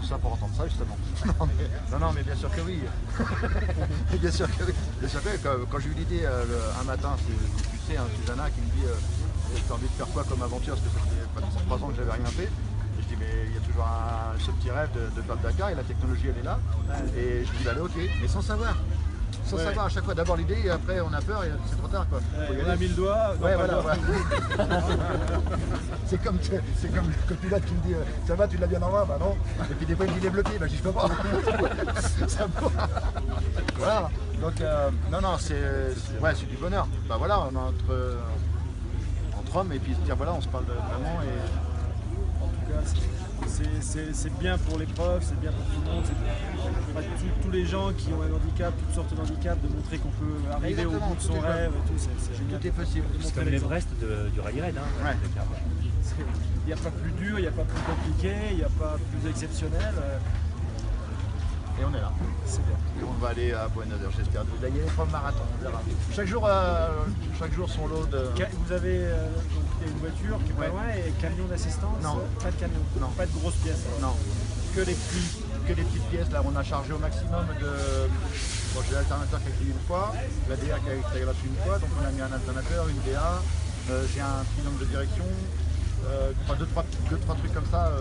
ça pour entendre ça justement. Non, mais bien sûr que oui. Bien sûr que oui. Bien sûr que oui. Quand j'ai eu l'idée un matin, c'est, tu sais, hein, Susanna qui me dit t'as envie de faire quoi comme aventure, parce que ça fait pratiquement 3 ans que j'avais rien fait. Et je dis mais il y a toujours ce petit rêve de faire le Dakar et la technologie elle est là. Et je dis allez ok, mais sans savoir. Sans savoir à chaque fois, d'abord l'idée et après on a peur et c'est trop tard quoi. On a mis le doigt. Ouais, voilà. C'est comme le pilote qui me dit ça va, tu l'as bien en main, bah non. Et puis des fois il me dit il est bloqué, bah je dis je peux pas. Ça va. Voilà. Donc non, c'est du bonheur. Bah voilà, on est entre hommes et puis se dire voilà, on se parle vraiment et. En tout cas, c'est bien pour les profs, c'est bien pour tout le monde, c'est bien pour tous les gens qui ont un handicap, toutes sortes d'handicaps, de montrer qu'on peut arriver au bout de son rêve et tout. Tout est possible. C'est comme l'Everest du rallye raid. Hein, ouais. Il n'y a pas plus dur, il n'y a pas plus compliqué, il n'y a pas plus exceptionnel. Et on est là. C'est bien. Et on va aller à Buenos Aires, j'espère. Il y a les 3 marathons, on verra. Chaque jour son lot de... Vous avez une voiture qui est pas loin et camion d'assistance? Non. Pas de camion? Non. Pas de grosses pièces? Non. Que les petites pièces. Là, on a chargé au maximum de... Bon, j'ai l'alternateur qui a été une fois, la DA qui a été gratuite une fois, donc on a mis un alternateur, une DA, j'ai un triangle de direction, 2-3 trucs comme ça.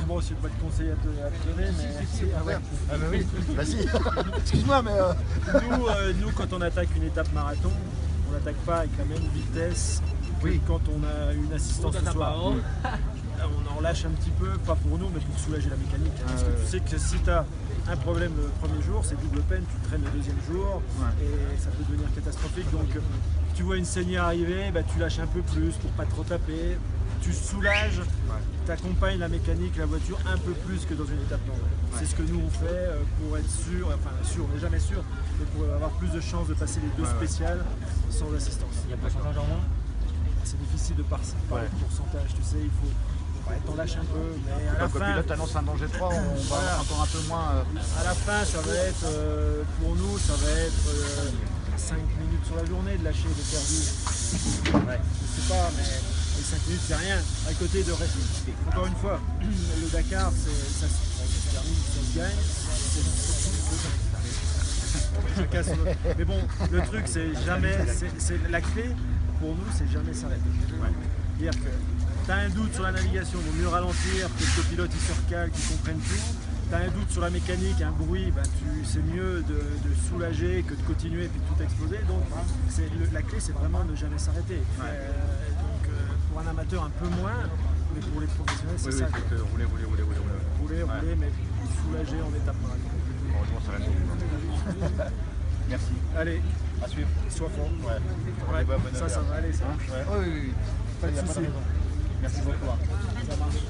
Bon, je ne vais pas te conseiller à te donner, mais... Si, ah ouais. Ah bah oui, bah si. Excuse-moi, mais... Nous, quand on attaque une étape marathon, on n'attaque pas avec la même vitesse que quand on a une assistance ce soir. On en lâche un petit peu, pas pour nous, mais pour soulager la mécanique. Parce que tu sais que si tu as un problème le premier jour, c'est double peine, tu traînes le deuxième jour, et ça peut devenir catastrophique. Donc, tu vois une saignée arriver, bah, tu lâches un peu plus pour pas trop taper. Tu soulages, tu accompagnes la mécanique, la voiture un peu plus que dans une étape normale. C'est ce que nous on fait pour être sûr, enfin sûr, on n'est jamais sûr, mais pour avoir plus de chances de passer les deux spéciales sans assistance. Il y a un pourcentage en moins? C'est difficile de parler de pourcentage, tu sais, il faut t'en lâches un peu, mais à la fin... Quand le pilote annonce un danger 3, on va encore un peu moins... À la fin, ça va être, pour nous, ça va être 5 minutes sur la journée de lâcher, de perdu. Je sais pas, mais... Les 5 minutes, c'est rien. À côté de rester. Encore une fois, le Dakar, ça se termine, ça se gagne. Chacun son... Mais bon, le truc, c'est jamais. La clé, pour nous, c'est jamais s'arrêter. C'est-à-dire que tu as un doute sur la navigation, il vaut mieux ralentir, que le copilote il se recale, qu'il comprenne tout. Tu as un doute sur la mécanique, un bruit, ben, c'est mieux de soulager que de continuer et puis de tout exploser. Donc, la clé, c'est vraiment ne jamais s'arrêter. Pour un amateur un peu moins, mais pour les professionnels c'est ça. Rouler, mais soulager en étape marathon. Heureusement ça reste. Merci. Allez, à suivre. Sois fort. Ça va aller ça. Oui. Pas de soucis. Merci beaucoup. Ça marche.